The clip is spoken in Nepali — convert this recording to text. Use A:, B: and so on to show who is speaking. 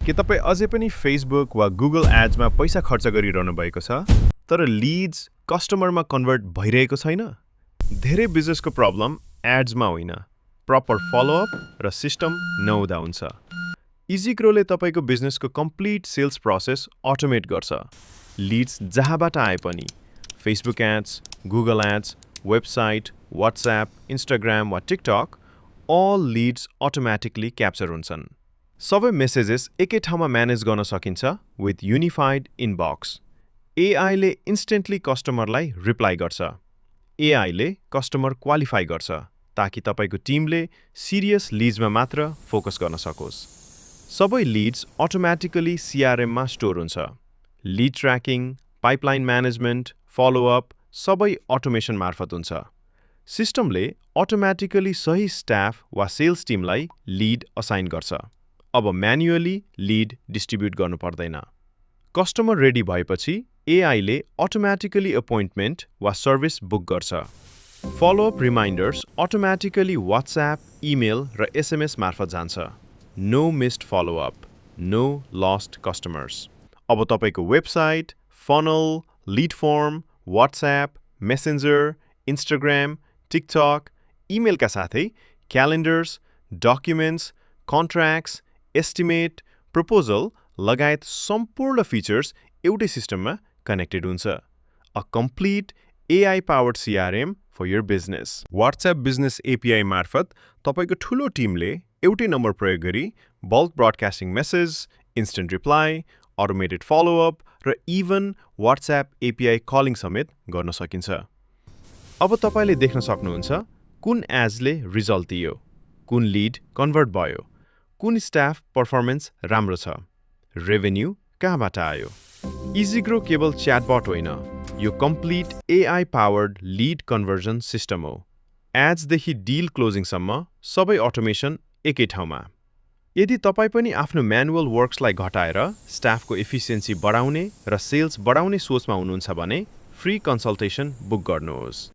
A: के तपाईँ अझै पनि फेसबुक वा गुगल एड्समा पैसा खर्च गरिरहनु भएको छ तर लिड्स कस्टमरमा कन्भर्ट भइरहेको छैन? धेरै बिजनेसको प्रब्लम एड्समा होइन, प्रपर फलोअप र सिस्टम नहुँदा हुन्छ। इजीग्रोले तपाईँको बिजनेसको कम्प्लिट सेल्स प्रोसेस अटोमेट गर्छ। लिड्स जहाँबाट आए पनि Facebook ads, Google ads, website, WhatsApp, Instagram वा TikTok all leads automatically capture हुन्छन्। सबै मेसेजेस एकै ठाउँमा म्यानेज गर्न सकिन्छ विथ युनिफाइड इनबक्स। एआईले इन्स्टेन्टली कस्टमरलाई रिप्लाई गर्छ। एआईले कस्टमर क्वालिफाई गर्छ ताकि तपाईँको टिमले सिरियस लिड्समा मात्र फोकस गर्न सकोस्। सबै लिड्स अटोमेटिकली सीआरएममा स्टोर हुन्छ। Lead tracking, pipeline management, follow up सबै अटोमेसन मार्फत हुन्छ। सिस्टमले अटोमेटिकली सही स्टाफ वा सेल्स टिमलाई लिड असाइन गर्छ। अब म्यानुअली लिड डिस्ट्रिब्युट गर्नु पर्दैन। कस्टमर रेडी भएपछि एआईले अटोमेटिकली अपोइन्टमेन्ट वा सर्भिस बुक गर्छ। Follow up reminders automatically WhatsApp, email र एसएमएस मार्फत जान्छ। No missed follow up, no lost customers. अब तपाईँको website, funnel, lead form, WhatsApp, messenger, Instagram, TikTok, इमेलका साथै calendars, documents, contracts, estimate, proposal लगायत सम्पूर्ण फिचर्स एउटै सिस्टममा कनेक्टेड हुन्छ। A complete AI powered CRM for your business. WhatsApp business API मार्फत तपाईँको ठुलो टिमले एउटै नम्बर प्रयोग गरी bulk broadcasting message, instant reply, automated follow-up र इभन व्हाट्सएप एपीआई कलिङ समेत गर्न सकिन्छ। अब तपाईँले देख्न सक्नुहुन्छ कुन एड्सले रिजल्ट दियो, कुन लिड कन्भर्ट भयो, कुन स्टाफ पर्फर्मेन्स राम्रो छ, रेभेन्यू कहाँबाट आयो। इजीग्रो केवल च्याटबट होइन, यो complete AI powered lead conversion system हो। एड्सदेखि डिल क्लोजिङसम्म सबै अटोमेसन एकै ठाउँमा। यदि तपाईँ पनि आफ्नो म्यानुअल वर्क्सलाई घटाएर स्टाफको एफिसिएन्सी बढाउने र सेल्स बढाउने सोचमा हुनुहुन्छ भने फ्री कन्सल्टेसन बुक गर्नुहोस्।